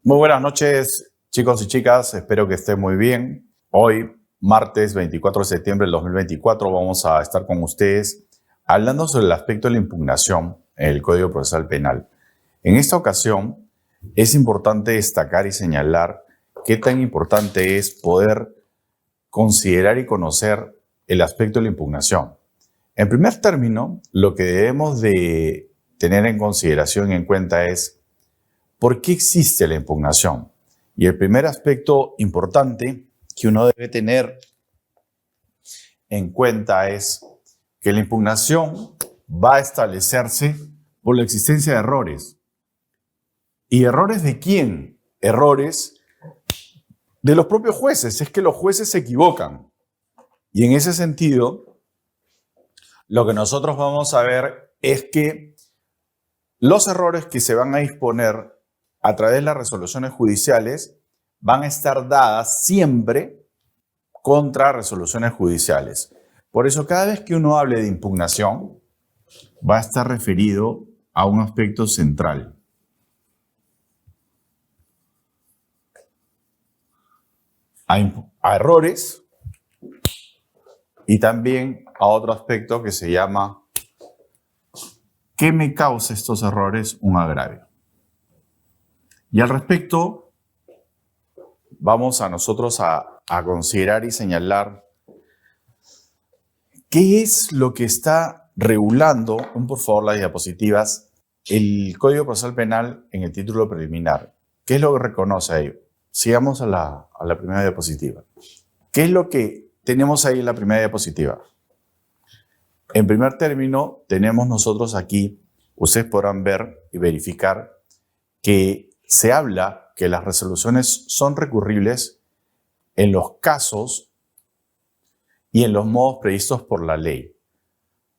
Muy buenas noches, chicos y chicas. Espero que estén muy bien. Hoy, martes 24 de septiembre del 2024, vamos a estar con ustedes hablando sobre el aspecto de la impugnación en el Código Procesal Penal. En esta ocasión, es importante destacar y señalar qué tan importante es poder considerar y conocer el aspecto de la impugnación. En primer término, lo que debemos de tener en consideración y en cuenta es ¿por qué existe la impugnación? Y el primer aspecto importante que uno debe tener en cuenta es que la impugnación va a establecerse por la existencia de errores. ¿Y errores de quién? Errores de los propios jueces. Es que los jueces se equivocan. Y en ese sentido, lo que nosotros vamos a ver es que los errores que se van a disponer a través de las resoluciones judiciales van a estar dadas siempre contra resoluciones judiciales. Por eso, cada vez que uno hable de impugnación, va a estar referido a un aspecto central. A errores y también a otro aspecto que se llama ¿qué me causa estos errores un agravio? Y al respecto, vamos a nosotros a considerar y señalar qué es lo que está regulando, por favor las diapositivas, el Código Procesal Penal en el título preliminar. ¿Qué es lo que reconoce ahí? Sigamos a la primera diapositiva. ¿Qué es lo que tenemos ahí en la primera diapositiva? En primer término, tenemos nosotros aquí, ustedes podrán ver y verificar que se habla que las resoluciones son recurribles en los casos y en los modos previstos por la ley.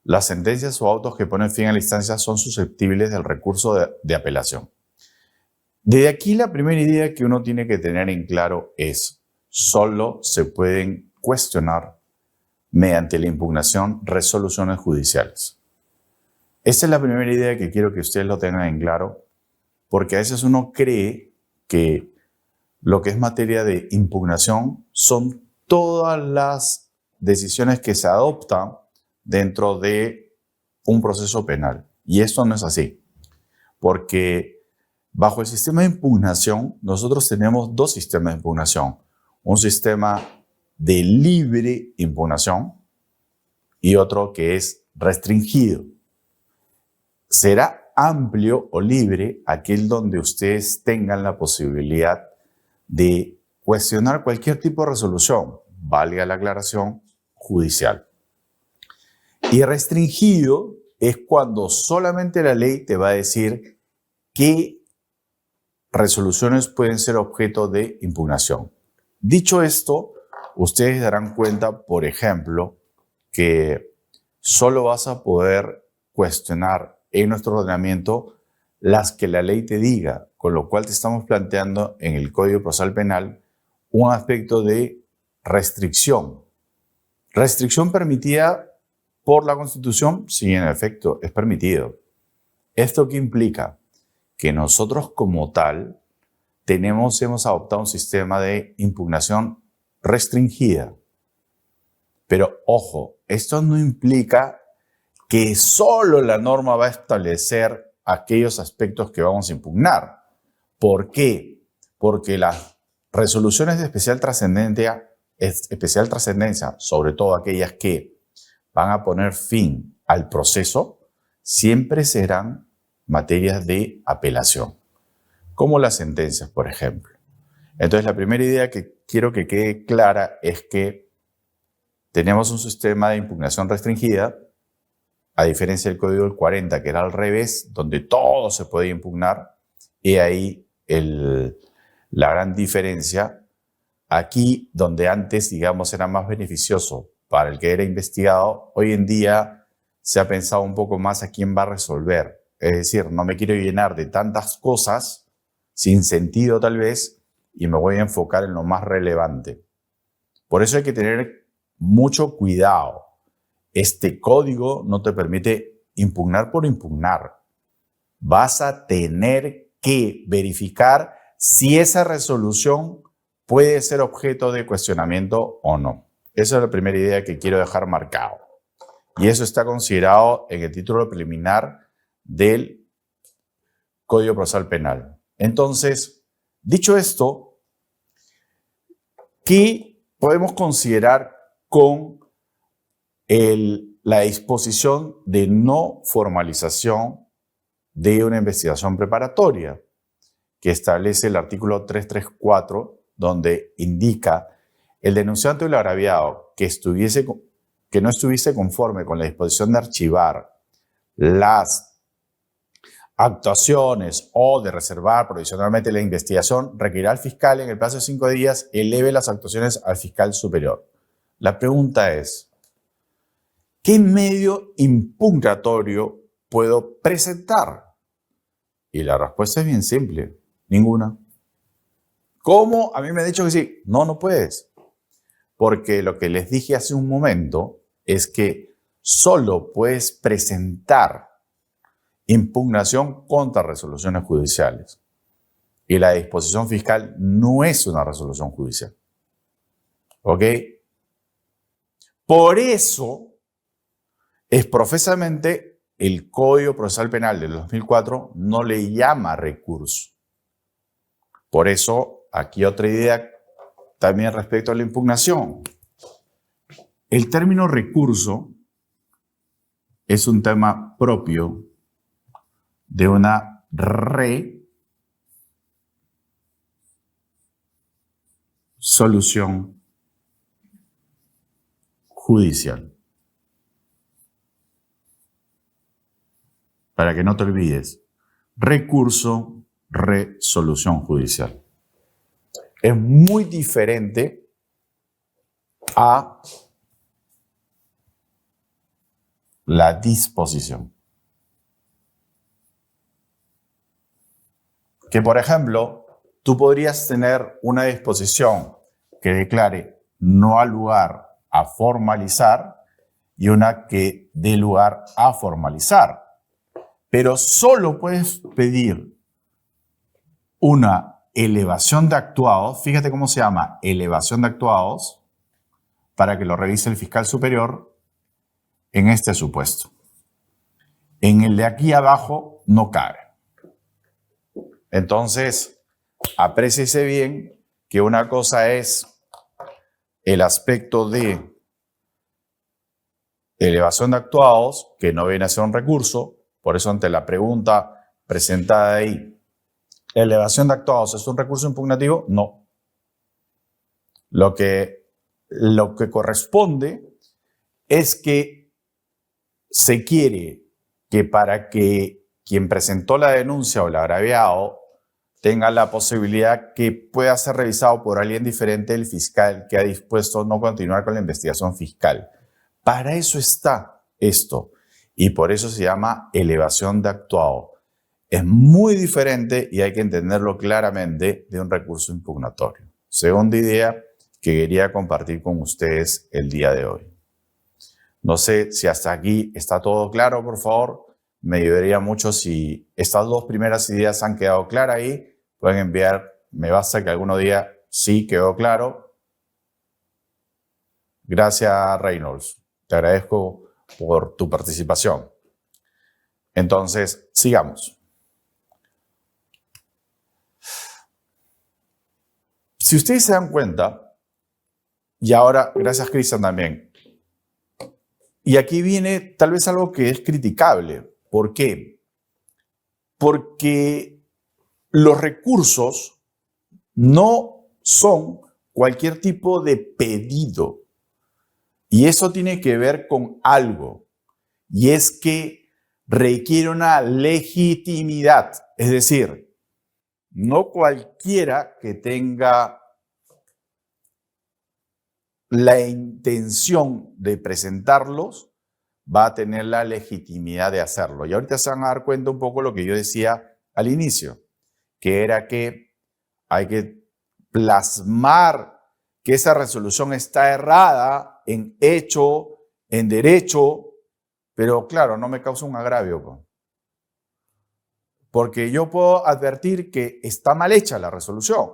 Las sentencias o autos que ponen fin a la instancia son susceptibles del recurso de apelación. Desde aquí la primera idea que uno tiene que tener en claro es: solo se pueden cuestionar mediante la impugnación resoluciones judiciales. Esa es la primera idea que quiero que ustedes lo tengan en claro, porque a veces uno cree que lo que es materia de impugnación son todas las decisiones que se adoptan dentro de un proceso penal. Y esto no es así, porque bajo el sistema de impugnación nosotros tenemos dos sistemas de impugnación. Un sistema de libre impugnación y otro que es restringido. Será amplio o libre aquel donde ustedes tengan la posibilidad de cuestionar cualquier tipo de resolución, valga la aclaración, judicial. Y restringido es cuando solamente la ley te va a decir qué resoluciones pueden ser objeto de impugnación. Dicho esto, ustedes darán cuenta, por ejemplo, que solo vas a poder cuestionar en nuestro ordenamiento las que la ley te diga, con lo cual te estamos planteando en el Código Procesal Penal un aspecto de restricción. Restricción permitida por la Constitución, sí, en efecto, es permitido. ¿Esto qué implica? Que nosotros como tal hemos adoptado un sistema de impugnación restringida. Pero ojo, esto no implica que solo la norma va a establecer aquellos aspectos que vamos a impugnar. ¿Por qué? Porque las resoluciones de especial trascendencia, sobre todo aquellas que van a poner fin al proceso, siempre serán materias de apelación, como las sentencias, por ejemplo. Entonces, la primera idea que quiero que quede clara es que tenemos un sistema de impugnación restringida, a diferencia del Código del 40, que era al revés, donde todo se podía impugnar, y ahí la gran diferencia. Aquí, donde antes, digamos, era más beneficioso para el que era investigado, hoy en día se ha pensado un poco más a quién va a resolver. Es decir, no me quiero llenar de tantas cosas, sin sentido tal vez, y me voy a enfocar en lo más relevante. Por eso hay que tener mucho cuidado. Este código no te permite impugnar por impugnar. Vas a tener que verificar si esa resolución puede ser objeto de cuestionamiento o no. Esa es la primera idea que quiero dejar marcado. Y eso está considerado en el título preliminar del Código Procesal Penal. Entonces, dicho esto, ¿qué podemos considerar con la disposición de no formalización de una investigación preparatoria, que establece el artículo 334, donde indica el denunciante o el agraviado que no estuviese conforme con la disposición de archivar las actuaciones o de reservar provisionalmente la investigación, requerirá al fiscal en el plazo de 5 días eleve las actuaciones al fiscal superior. La pregunta es, ¿qué medio impugnatorio puedo presentar? Y la respuesta es bien simple, ninguna. ¿Cómo? A mí me han dicho que sí. No, no puedes. Porque lo que les dije hace un momento es que solo puedes presentar impugnación contra resoluciones judiciales. Y la disposición fiscal no es una resolución judicial. ¿Ok? Por eso es profesamente el Código Procesal Penal del 2004 no le llama recurso. Por eso, aquí otra idea también respecto a la impugnación. El término recurso es un tema propio de una resolución judicial. Para que no te olvides, recurso, resolución judicial. Es muy diferente a la disposición. Que, por ejemplo, tú podrías tener una disposición que declare no al lugar a formalizar y una que dé lugar a formalizar. Pero solo puedes pedir una elevación de actuados, fíjate cómo se llama, elevación de actuados, para que lo revise el fiscal superior en este supuesto. En el de aquí abajo no cabe. Entonces, apréciese bien que una cosa es el aspecto de elevación de actuados, que no viene a ser un recurso. Por eso, ante la pregunta presentada ahí, ¿elevación de actuados es un recurso impugnativo? No. Lo que corresponde es que se quiere que para que quien presentó la denuncia o el agraviado tenga la posibilidad que pueda ser revisado por alguien diferente del fiscal que ha dispuesto no continuar con la investigación fiscal. Para eso está esto. Y por eso se llama elevación de actuado. Es muy diferente y hay que entenderlo claramente de un recurso impugnatorio. Segunda idea que quería compartir con ustedes el día de hoy. No sé si hasta aquí está todo claro, por favor. Me ayudaría mucho si estas dos primeras ideas han quedado claras ahí. Pueden enviar, me basta que alguno diga sí quedó claro. Gracias, Reynolds. Te agradezco por tu participación. Entonces, sigamos. Si ustedes se dan cuenta, y ahora, gracias Cristian también, y aquí viene tal vez algo que es criticable. ¿Por qué? Porque los recursos no son cualquier tipo de pedido. Y eso tiene que ver con algo. Y es que requiere una legitimidad. Es decir, no cualquiera que tenga la intención de presentarlos va a tener la legitimidad de hacerlo. Y ahorita se van a dar cuenta un poco lo que yo decía al inicio, que era que hay que plasmar que esa resolución está errada en hecho, en derecho, pero claro, no me causa un agravio. Porque yo puedo advertir que está mal hecha la resolución,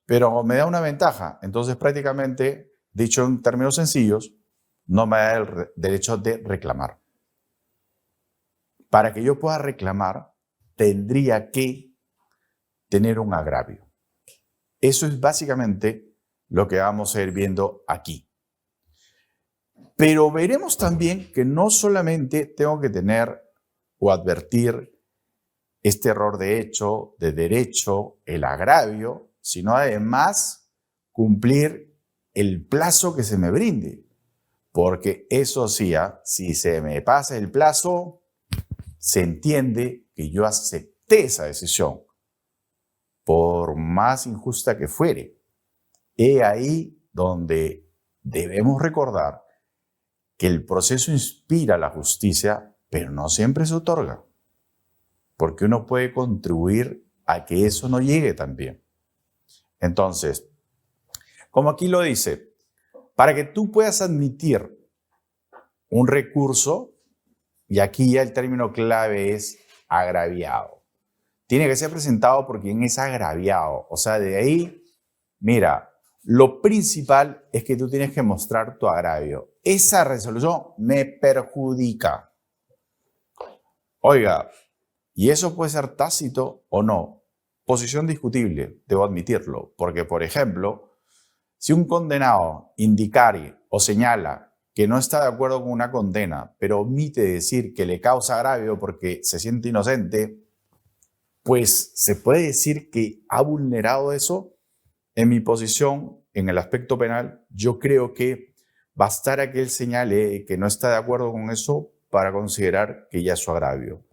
pero me da una ventaja. Entonces, prácticamente, dicho en términos sencillos, no me da el derecho de reclamar. Para que yo pueda reclamar, tendría que tener un agravio. Eso es básicamente lo que vamos a ir viendo aquí. Pero veremos también que no solamente tengo que tener o advertir este error de hecho, de derecho, el agravio, sino además cumplir el plazo que se me brinde. Porque eso sí, si se me pasa el plazo, se entiende que yo acepté esa decisión, por más injusta que fuere. He ahí donde debemos recordar que el proceso inspira la justicia, pero no siempre se otorga, porque uno puede contribuir a que eso no llegue también. Entonces, como aquí lo dice, para que tú puedas admitir un recurso, y aquí ya el término clave es agraviado. Tiene que ser presentado por quien es agraviado. O sea, de ahí, mira, lo principal es que tú tienes que mostrar tu agravio. Esa resolución me perjudica. Oiga, y eso puede ser tácito o no. Posición discutible, debo admitirlo. Porque, por ejemplo, si un condenado indicare o señala que no está de acuerdo con una condena, pero omite decir que le causa agravio porque se siente inocente, pues se puede decir que ha vulnerado eso. En mi posición, en el aspecto penal, yo creo que bastará que él señale que no está de acuerdo con eso para considerar que ya es su agravio.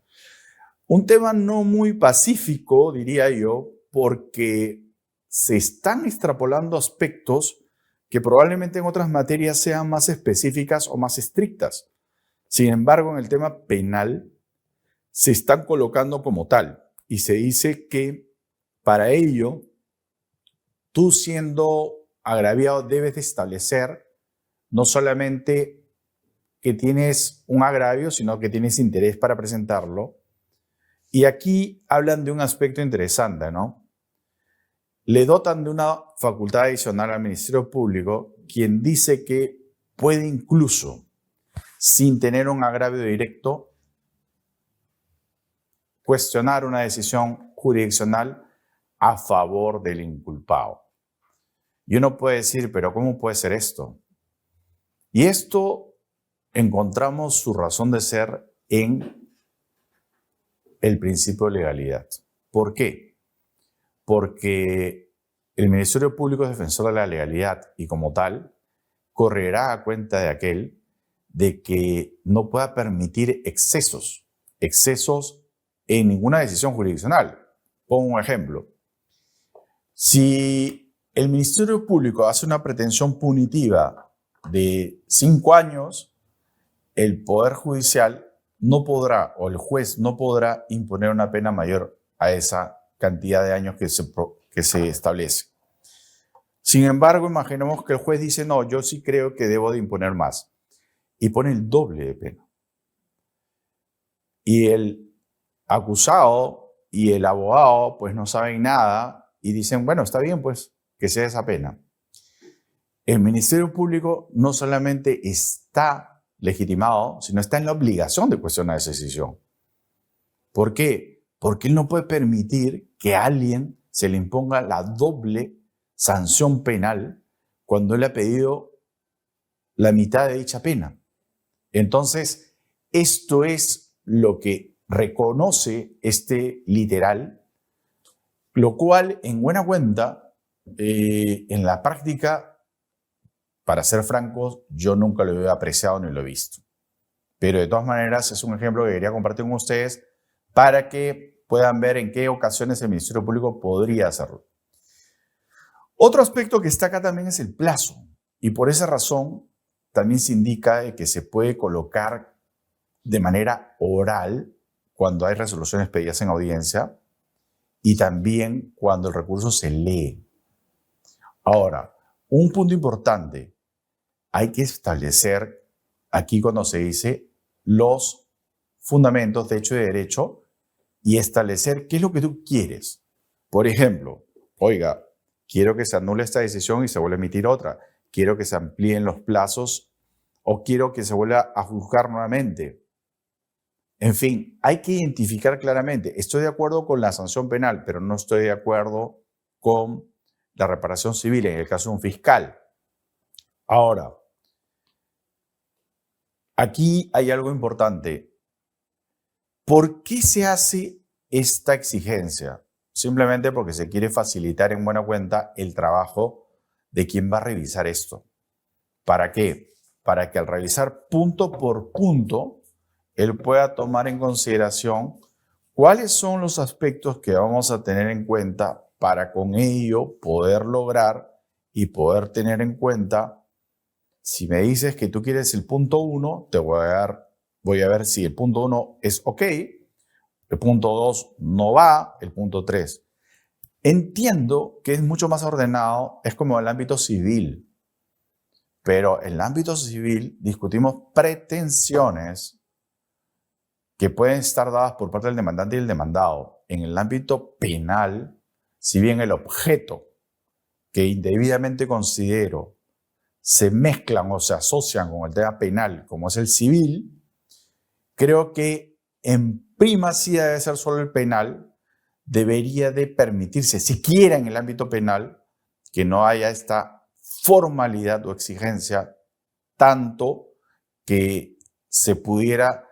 Un tema no muy pacífico, diría yo, porque se están extrapolando aspectos que probablemente en otras materias sean más específicas o más estrictas. Sin embargo, en el tema penal se están colocando como tal y se dice que para ello, tú siendo agraviado debes de establecer no solamente que tienes un agravio, sino que tienes interés para presentarlo. Y aquí hablan de un aspecto interesante, ¿no? Le dotan de una facultad adicional al Ministerio Público, quien dice que puede incluso, sin tener un agravio directo, cuestionar una decisión jurisdiccional a favor del inculpado. Y uno puede decir, pero ¿cómo puede ser esto? Y esto encontramos su razón de ser en el principio de legalidad. ¿Por qué? Porque el Ministerio Público es defensor de la legalidad y como tal correrá a cuenta de aquel de que no pueda permitir excesos en ninguna decisión jurisdiccional. Pongo un ejemplo. Si el Ministerio Público hace una pretensión punitiva de 5 años, el Poder Judicial no podrá, o el juez no podrá imponer una pena mayor a esa cantidad de años que se establece. Sin embargo, imaginemos que el juez dice, no, yo sí creo que debo de imponer más, y pone el doble de pena. Y el acusado y el abogado pues no saben nada y dicen, bueno, está bien pues que sea esa pena. El Ministerio Público no solamente está legitimado, sino está en la obligación de cuestionar esa decisión. ¿Por qué? Porque él no puede permitir que a alguien se le imponga la doble sanción penal cuando él ha pedido la mitad de dicha pena. Entonces, esto es lo que reconoce este literal, lo cual, en buena cuenta, en la práctica, para ser francos, yo nunca lo he apreciado ni lo he visto. Pero de todas maneras, es un ejemplo que quería compartir con ustedes para que puedan ver en qué ocasiones el Ministerio Público podría hacerlo. Otro aspecto que está acá también es el plazo. Y por esa razón, también se indica que se puede colocar de manera oral cuando hay resoluciones pedidas en audiencia y también cuando el recurso se lee. Ahora, un punto importante, hay que establecer aquí cuando se dice los fundamentos de hecho y derecho y establecer qué es lo que tú quieres. Por ejemplo, oiga, quiero que se anule esta decisión y se vuelva a emitir otra. Quiero que se amplíen los plazos o quiero que se vuelva a juzgar nuevamente. En fin, hay que identificar claramente. Estoy de acuerdo con la sanción penal, pero no estoy de acuerdo con la reparación civil en el caso de un fiscal. Ahora, aquí hay algo importante. ¿Por qué se hace esta exigencia? Simplemente porque se quiere facilitar en buena cuenta el trabajo de quien va a revisar esto. ¿Para qué? Para que al revisar punto por punto, él pueda tomar en consideración cuáles son los aspectos que vamos a tener en cuenta para con ello poder lograr y poder tener en cuenta. Si me dices que tú quieres el punto 1, voy a ver si el punto 1 es ok, el punto 2 no va, el punto 3. Entiendo que es mucho más ordenado, es como en el ámbito civil, pero en el ámbito civil discutimos pretensiones que pueden estar dadas por parte del demandante y el demandado. En el ámbito penal, si bien el objeto que indebidamente considero se mezclan o se asocian con el tema penal, como es el civil, creo que en primacía debe ser solo el penal, debería de permitirse, siquiera en el ámbito penal, que no haya esta formalidad o exigencia tanto que se pudiera,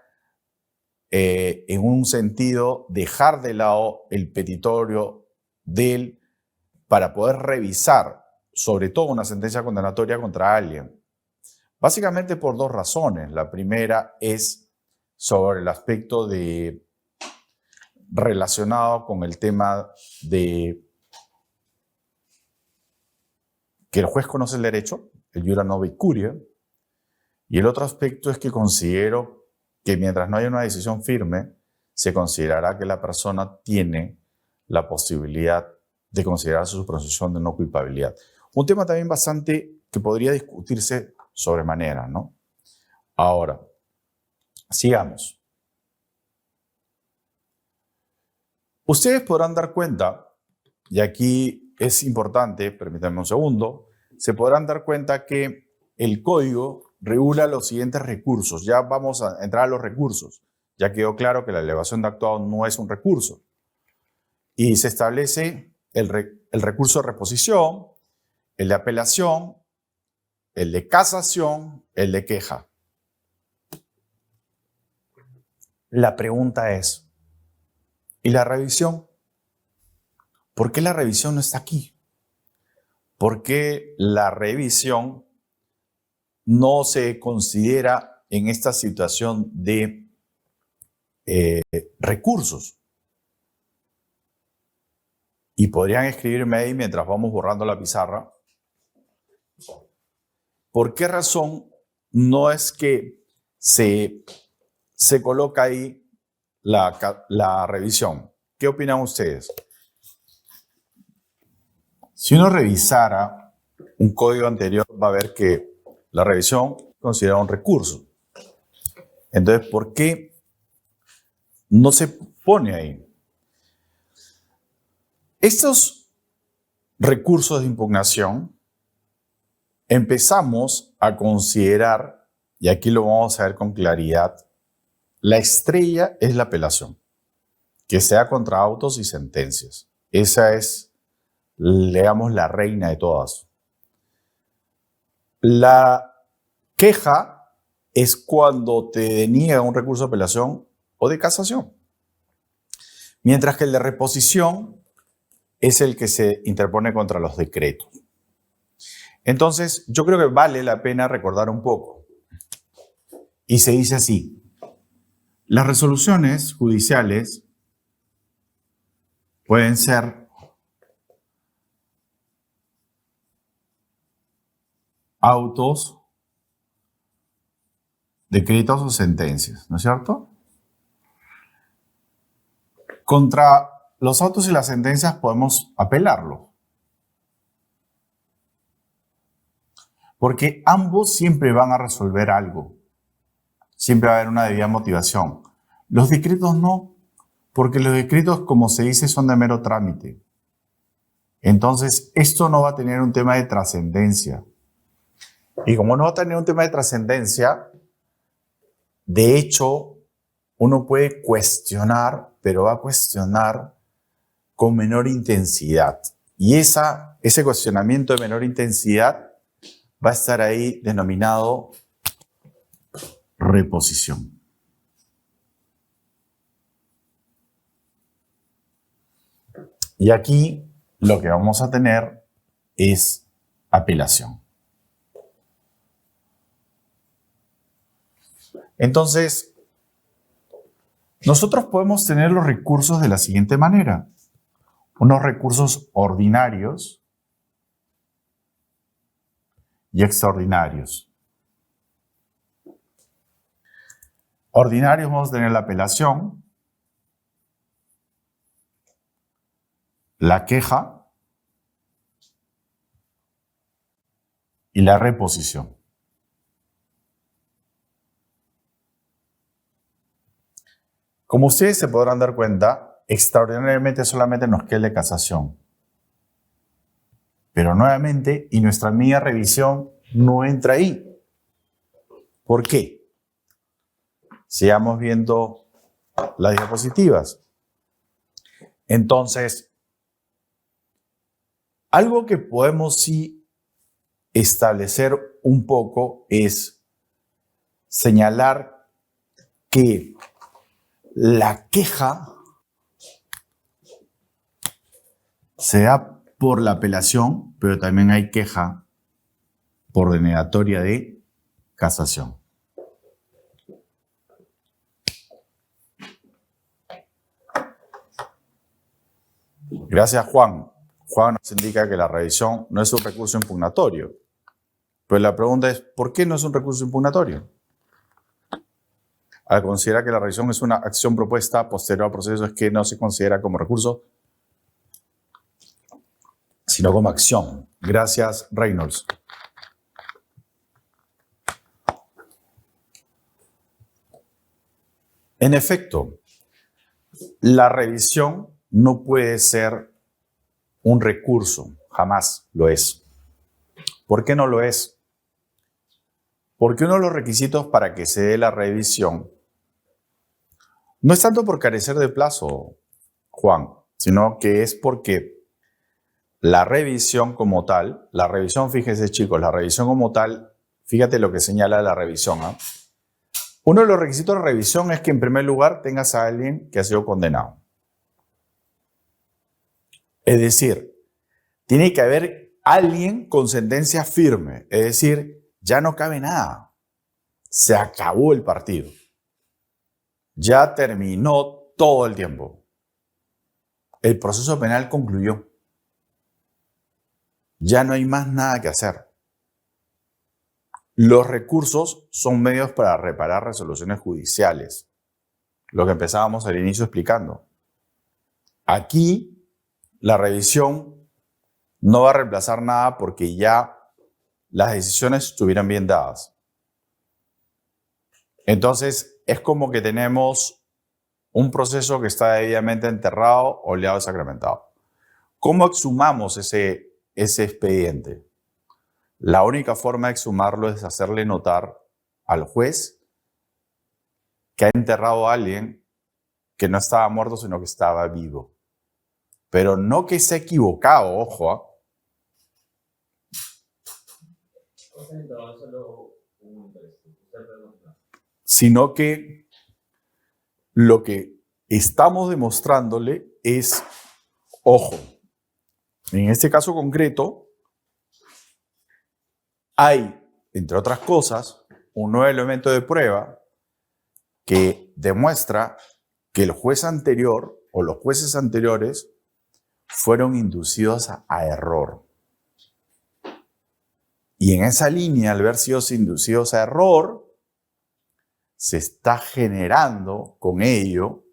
en un sentido, dejar de lado el petitorio para poder revisar, sobre todo una sentencia condenatoria contra alguien. Básicamente por dos razones. La primera es sobre el aspecto relacionado con el tema de que el juez conoce el derecho, el iura nobis curia, y el otro aspecto es que considero que mientras no haya una decisión firme, se considerará que la persona tiene la posibilidad de considerar su presunción de no culpabilidad. Un tema también bastante que podría discutirse sobremanera, ¿no? Ahora, sigamos. Ustedes podrán dar cuenta, y aquí es importante, permítanme un segundo, se podrán dar cuenta que el código regula los siguientes recursos. Ya vamos a entrar a los recursos. Ya quedó claro que la elevación de actuado no es un recurso. Y se establece el recurso de reposición, el de apelación, el de casación, el de queja. La pregunta es, ¿y la revisión? ¿Por qué la revisión no está aquí? ¿Por qué la revisión no se considera en esta situación de recursos? Y podrían escribirme ahí mientras vamos borrando la pizarra. ¿Por qué razón no es que se coloca ahí la revisión? ¿Qué opinan ustedes? Si uno revisara un código anterior, va a ver que la revisión considera un recurso. Entonces, ¿por qué no se pone ahí? Estos recursos de impugnación empezamos a considerar, y aquí lo vamos a ver con claridad, la estrella es la apelación, que sea contra autos y sentencias. Esa es, digamos, la reina de todas. La queja es cuando te deniega un recurso de apelación o de casación. Mientras que el de reposición es el que se interpone contra los decretos. Entonces, yo creo que vale la pena recordar un poco. Y se dice así: las resoluciones judiciales pueden ser autos, decretos o sentencias, ¿no es cierto? Contra los autos y las sentencias podemos apelarlo, porque ambos siempre van a resolver algo. Siempre va a haber una debida motivación. Los decretos no. Porque los escritos, como se dice, son de mero trámite. Entonces, esto no va a tener un tema de trascendencia. Y como no va a tener un tema de trascendencia, de hecho, uno puede cuestionar, pero va a cuestionar con menor intensidad. Y ese cuestionamiento de menor intensidad va a estar ahí denominado reposición. Y aquí lo que vamos a tener es apelación. Entonces, nosotros podemos tener los recursos de la siguiente manera. Unos recursos ordinarios y extraordinarios. Ordinarios vamos a tener la apelación, la queja y la reposición. Como ustedes se podrán dar cuenta, extraordinariamente solamente nos queda el de casación. Pero nuevamente, y nuestra media revisión no entra ahí. ¿Por qué? Sigamos viendo las diapositivas. Entonces, algo que podemos sí establecer un poco es señalar que la queja se da por la apelación, pero también hay queja por denegatoria de casación. Gracias, Juan. Juan nos indica que la revisión no es un recurso impugnatorio. Pues la pregunta es, ¿por qué no es un recurso impugnatorio? Al considerar que la revisión es una acción propuesta posterior al proceso, es que no se considera como recurso, sino como acción. Gracias, Reynolds. En efecto, la revisión no puede ser un recurso, jamás lo es. ¿Por qué no lo es? Porque uno de los requisitos para que se dé la revisión no es tanto por carecer de plazo, Juan, sino que es porque la revisión como tal, la revisión, fíjense chicos, la revisión como tal, fíjate lo que señala la revisión, ¿eh? Uno de los requisitos de revisión es que en primer lugar tengas a alguien que ha sido condenado. Es decir, tiene que haber alguien con sentencia firme, es decir, ya no cabe nada, se acabó el partido. Ya terminó todo el tiempo. El proceso penal concluyó. Ya no hay más nada que hacer. Los recursos son medios para reparar resoluciones judiciales. Lo que empezábamos al inicio explicando. Aquí, la revisión no va a reemplazar nada porque ya las decisiones estuvieran bien dadas. Entonces, es como que tenemos un proceso que está debidamente enterrado, oleado y sacramentado. ¿Cómo exhumamos ese expediente? La única forma de exhumarlo es hacerle notar al juez que ha enterrado a alguien que no estaba muerto, sino que estaba vivo. Pero no que se ha equivocado, ojo, ¿eh? Sino que lo que estamos demostrándole es, ojo, en este caso concreto, hay, entre otras cosas, un nuevo elemento de prueba que demuestra que el juez anterior o los jueces anteriores fueron inducidos a error. Y en esa línea, al haber sido inducidos a error, se está generando con ello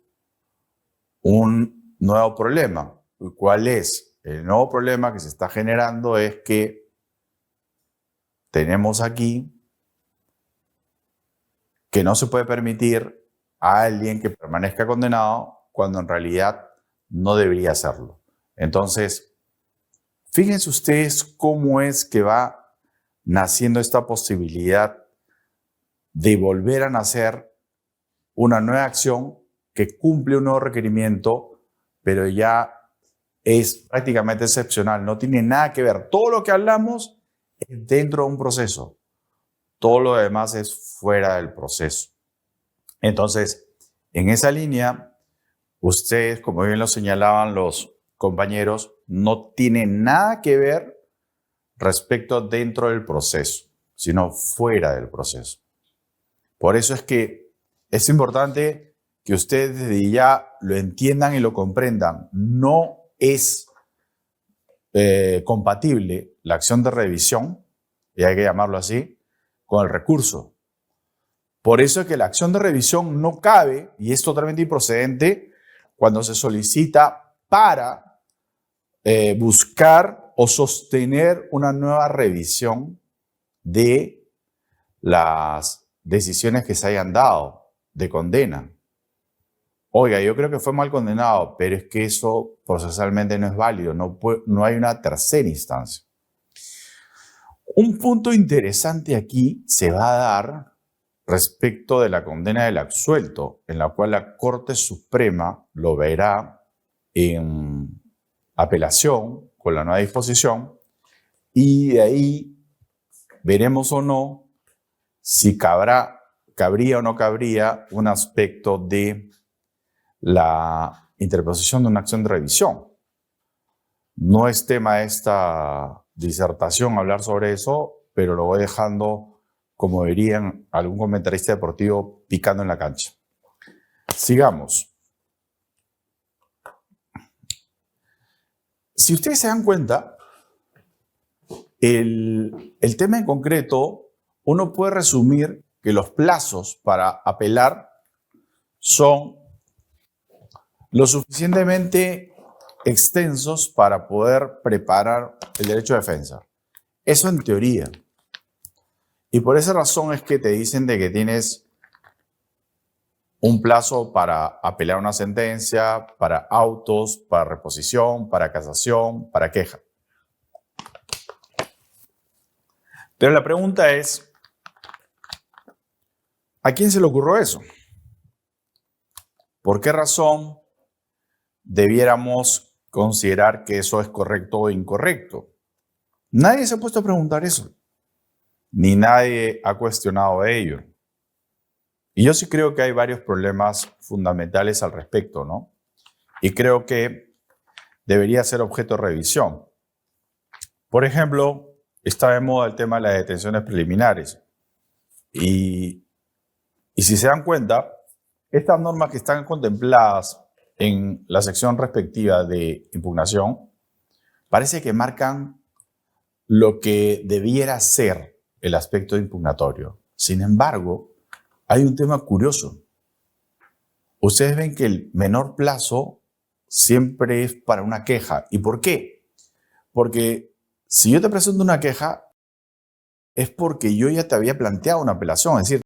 un nuevo problema. ¿Cuál es? El nuevo problema que se está generando es que tenemos aquí que no se puede permitir a alguien que permanezca condenado cuando en realidad no debería hacerlo. Entonces, fíjense ustedes cómo es que va naciendo esta posibilidad de volver a nacer una nueva acción que cumple un nuevo requerimiento, pero ya es prácticamente excepcional, no tiene nada que ver. Todo lo que hablamos es dentro de un proceso, todo lo demás es fuera del proceso. Entonces, en esa línea, ustedes, como bien lo señalaban los compañeros, no tiene nada que ver respecto dentro del proceso, sino fuera del proceso. Por eso es que es importante que ustedes desde ya lo entiendan y lo comprendan. No es compatible la acción de revisión, y hay que llamarlo así, con el recurso. Por eso es que la acción de revisión no cabe y es totalmente improcedente cuando se solicita para buscar o sostener una nueva revisión de las decisiones que se hayan dado de condena. Oiga, yo creo que fue mal condenado, pero es que eso procesalmente no es válido, no hay una tercera instancia. Un punto interesante aquí se va a dar respecto de la condena del absuelto, en la cual la Corte Suprema lo verá en apelación con la nueva disposición y de ahí veremos o no si cabría o no cabría un aspecto de la interposición de una acción de revisión. No es tema de esta disertación hablar sobre eso, pero lo voy dejando, como dirían algún comentarista deportivo, picando en la cancha. Sigamos. Si ustedes se dan cuenta, el tema en concreto, uno puede resumir que los plazos para apelar son lo suficientemente extensos para poder preparar el derecho de defensa. Eso en teoría. Y por esa razón es que te dicen de que tienes un plazo para apelar una sentencia, para autos, para reposición, para casación, para queja. Pero la pregunta es, ¿a quién se le ocurrió eso? ¿Por qué razón debiéramos considerar que eso es correcto o incorrecto? Nadie se ha puesto a preguntar eso, ni nadie ha cuestionado ello. Y yo sí creo que hay varios problemas fundamentales al respecto, ¿no? Y creo que debería ser objeto de revisión. Por ejemplo, está de moda el tema de las detenciones preliminares. Y si se dan cuenta, estas normas que están contempladas en la sección respectiva de impugnación, parece que marcan lo que debiera ser el aspecto impugnatorio. Sin embargo, hay un tema curioso. Ustedes ven que el menor plazo siempre es para una queja. ¿Y por qué? Porque si yo te presento una queja, es porque yo ya te había planteado una apelación. Es decir,